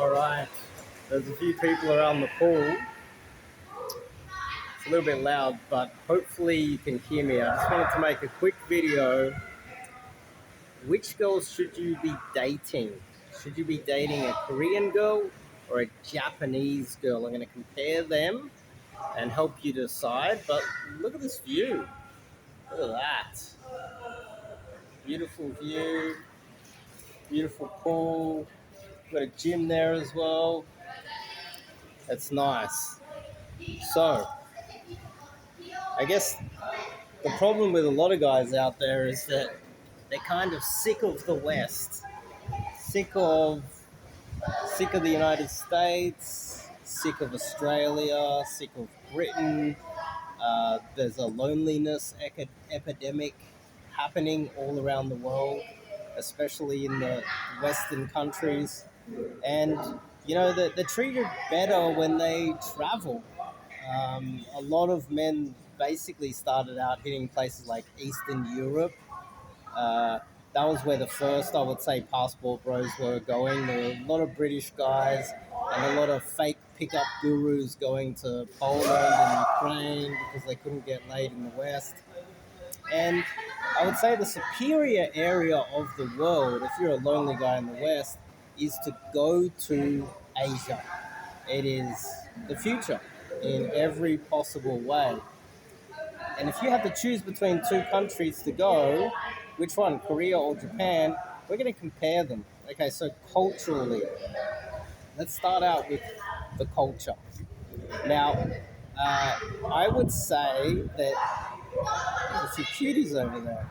Alright, there's a few people around the pool. It's a little bit loud, but hopefully you can hear me. I just wanted to make a quick video. Which girls should you be dating? Should you be dating a Korean girl or a Japanese girl? I'm going to compare them and help you decide. But look at this view. Look at that. Beautiful view. Beautiful pool. Got a gym there as well. That's nice. So, I guess the problem with a lot of guys out there is that they're kind of sick of the West, sick of the United States, sick of Australia, sick of Britain. There's a loneliness epidemic happening all around the world, especially in the Western countries. And they're treated better when they travel. A lot of men basically started out hitting places like Eastern Europe. Uh, that was where the first, I would say, passport bros were going. There were a lot of British guys and a lot of fake pickup gurus going to Poland and Ukraine because they couldn't get laid in the West. And I would say the superior area of the world, if you're a lonely guy in the West, is to go to Asia. It is the future in every possible way. And if you had to choose between two countries to go, which one, Korea or Japan, we're going to compare them. Okay, so culturally, let's start out with the culture. Now, I would say that there's a few cuties over there.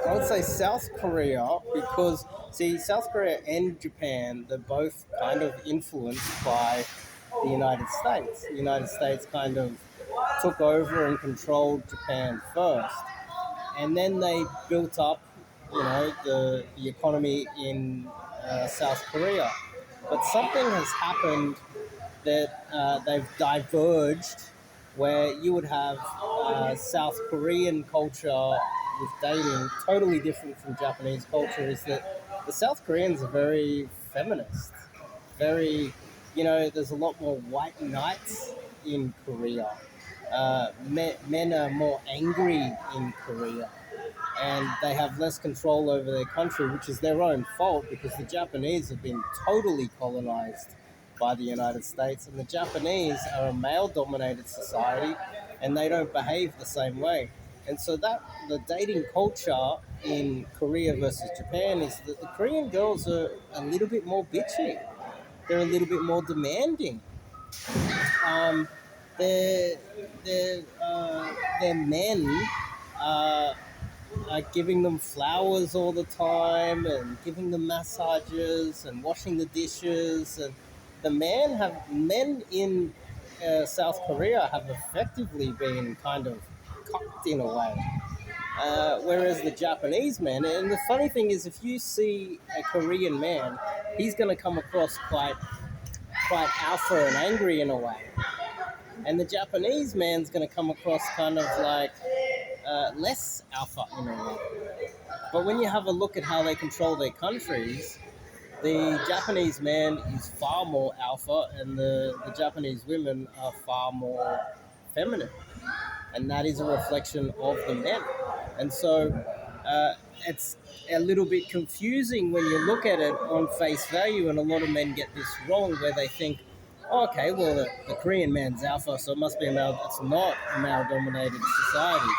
I would say South Korea because, see, South Korea and Japan, they're both kind of influenced by the United States. The United States kind of took over and controlled Japan first. And then they built up, the economy in South Korea. But something has happened that they've diverged where you would have South Korean culture with dating totally different from Japanese culture is that the South Koreans are very feminist. Very, there's a lot more white knights in Korea. Men are more angry in Korea and they have less control over their country, which is their own fault because the Japanese have been totally colonized by the United States, and the Japanese are a male-dominated society and they don't behave the same way. And so that the dating culture in Korea versus Japan is that the Korean girls are a little bit more bitchy. They're a little bit more demanding. Um, their, their men are giving them flowers all the time and giving them massages and washing the dishes. And the men in South Korea have effectively been kind of cocked in a way. Whereas the Japanese men, and the funny thing is, if you see a Korean man, he's going to come across quite alpha and angry in a way. And the Japanese man's going to come across kind of like less alpha in a way. But when you have a look at how they control their countries, the Japanese man is far more alpha and the Japanese women are far more feminine. And that is a reflection of the men. And so it's a little bit confusing when you look at it on face value, and a lot of men get this wrong where they think, oh, okay, well, the Korean man's alpha, so it must be a male. It's not a male-dominated society.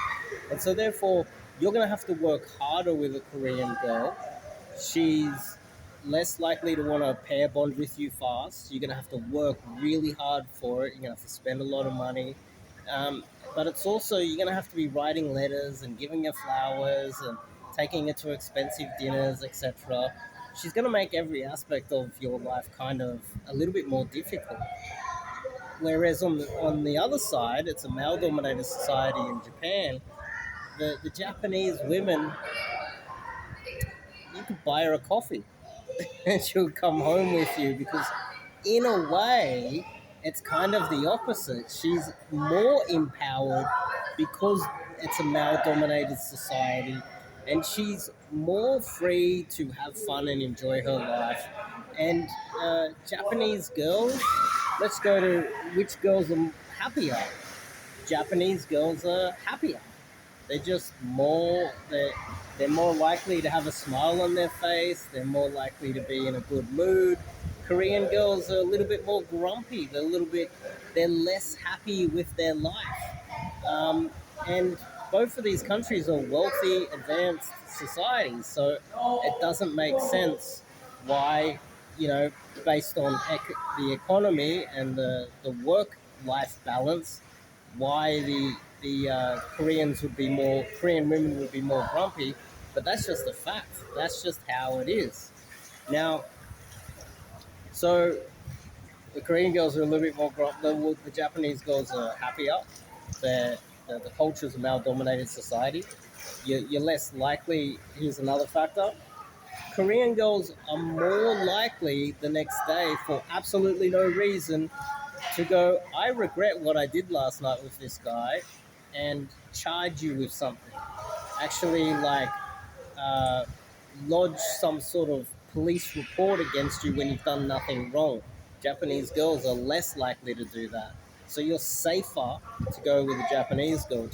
And so therefore, you're going to have to work harder with a Korean girl. She's less likely to want to pair bond with you fast. You're going to have to work really hard for it. You're going to have to spend a lot of money. But it's also, you're going to have to be writing letters and giving her flowers and taking her to expensive dinners, etc. She's going to make every aspect of your life kind of a little bit more difficult. Whereas on the other side, it's a male-dominated society in Japan. The Japanese women, you could buy her a coffee and she'll come home with you because in a way, it's kind of the opposite. She's more empowered because it's a male-dominated society. and she's more free to have fun and enjoy her life. And Japanese girls, let's go to which girls are happier. Japanese girls are happier. They're just more they're more likely to have a smile on their face. They're more likely to be in a good mood. Korean girls are a little bit more grumpy. They're less happy with their life. And both of these countries are wealthy, advanced societies, so it doesn't make sense why, you know, based on the economy and the work life balance, why the Korean women would be more grumpy. But that's just a fact. That's just how it is. Now, so the Korean girls are a little bit more grumpy. The Japanese girls are happier. They're, the culture is a male-dominated society. You're less likely. Here's another factor: Korean girls are more likely the next day, for absolutely no reason, to go, I regret what I did last night with this guy, and charge you with something. Actually, like, uh, lodge some sort of police report against you when you've done nothing wrong. Japanese girls are less likely to do that. So you're safer to go with a Japanese girl.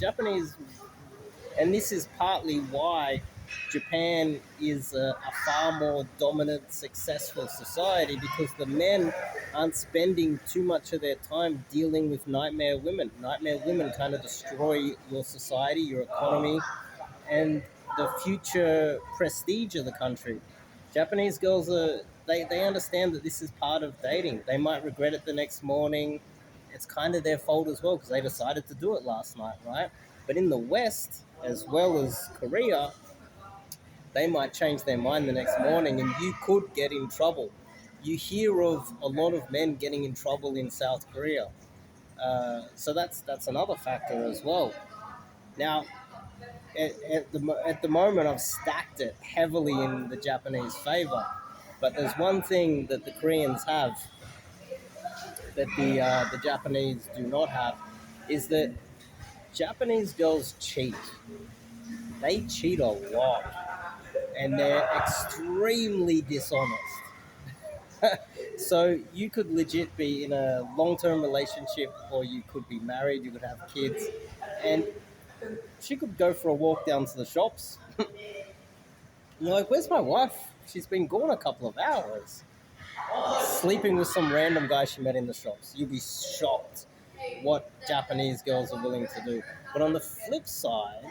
And this is partly why Japan is a far more dominant, successful society, because the men aren't spending too much of their time dealing with nightmare women. Nightmare women kind of destroy your society, your economy, and the future prestige of the country. Japanese girls they understand that this is part of dating. They might regret it the next morning. It's kind of their fault as well because they decided to do it last night, right? But in the West, as well as Korea, they might change their mind the next morning and you could get in trouble. You hear of a lot of men getting in trouble in South Korea. So that's another factor as well. Now, at the moment, I've stacked it heavily in the Japanese favor. But there's one thing that the Koreans have that the Japanese do not have, is that Japanese girls cheat. They cheat a lot, and they're extremely dishonest. So you could legit be in a long-term relationship, or you could be married. You could have kids, and she could go for a walk down to the shops. You're like, "Where's my wife? She's been gone a couple of hours, sleeping with some random guy she met in the shops." You'd be shocked what Japanese girls are willing to do. But on the flip side,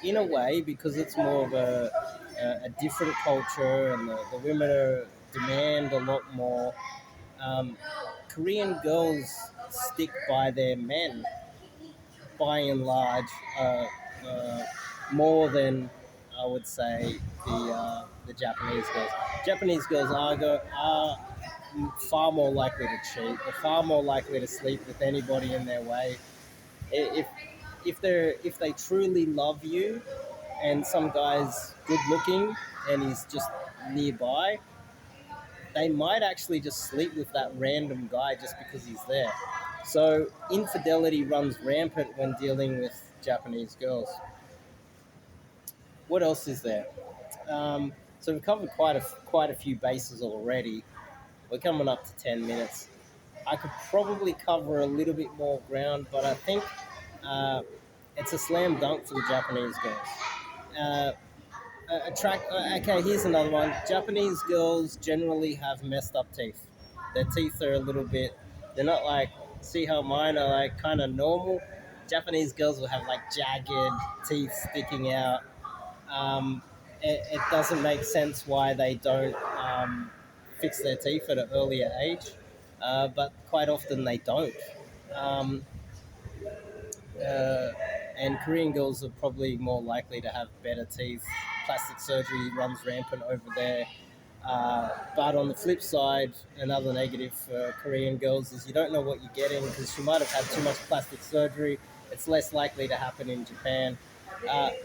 in a way, because it's more of a different culture and the women demand a lot more, um, Korean girls stick by their men by and large, uh, more than I would say the Japanese girls. Japanese girls are far more likely to cheat. They're far more likely to sleep with anybody in their way. If if they truly love you, and some guy's good looking and he's just nearby, they might actually just sleep with that random guy just because he's there. So infidelity runs rampant when dealing with Japanese girls. What else is there? So we've covered quite a few bases already. We're coming up to 10 minutes. I could probably cover a little bit more ground, but I think uh, it's a slam dunk for the Japanese girls. Uh, Okay, here's another one. Japanese girls generally have messed up teeth. Their teeth are a little bit. They're not like. See how mine are like kind of normal. Japanese girls will have like jagged teeth sticking out. It doesn't make sense why they don't fix their teeth at an earlier age, but quite often they don't. Um, uh, and Korean girls are probably more likely to have better teeth. Plastic surgery runs rampant over there. But on the flip side, another negative for Korean girls is you don't know what you're getting because she might have had too much plastic surgery. It's less likely to happen in Japan.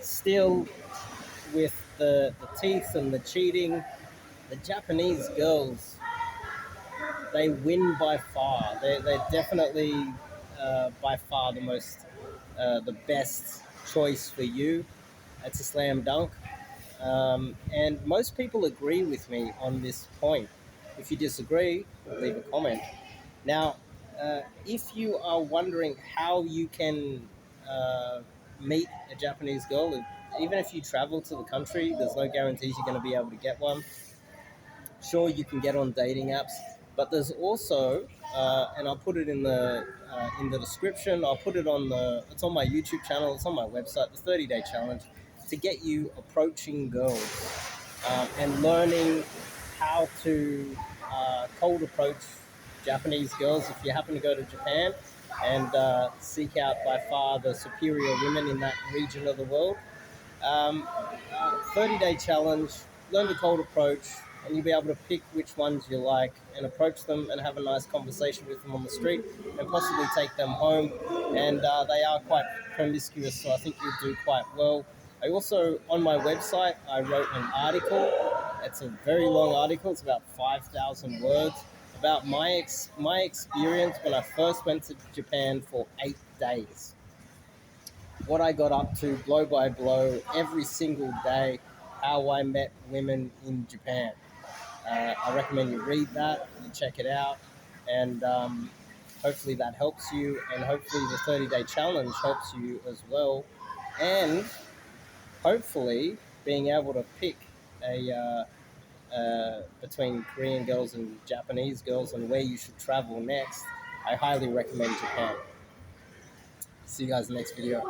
Still, with the teeth and the cheating, the Japanese girls, they win by far. They're definitely by far the best choice for you. It's a slam dunk. And most people agree with me on this point. If you disagree, leave a comment. Now, if you are wondering how you can uh, meet a Japanese girl, even if you travel to the country, there's no guarantees you're going to be able to get one. Sure, you can get on dating apps, but there's also, and I'll put it in the description. I'll put it on the. It's on my YouTube channel. It's on my website. The 30-day challenge to get you approaching girls and learning how to cold approach Japanese girls if you happen to go to Japan and seek out by far the superior women in that region of the world. 30-day challenge, learn the cold approach, and you'll be able to pick which ones you like and approach them and have a nice conversation with them on the street and possibly take them home. And they are quite promiscuous, so I think you'll do quite well. I also, on my website, I wrote an article. It's a very long article. It's about 5,000 words about my experience when I first went to Japan for 8 days, what I got up to blow by blow every single day, how I met women in Japan. I recommend you read that and check it out, and hopefully that helps you, and hopefully the 30-day challenge helps you as well, and hopefully being able to pick between Korean girls and Japanese girls and where you should travel next. I highly recommend Japan. See you guys in the next video.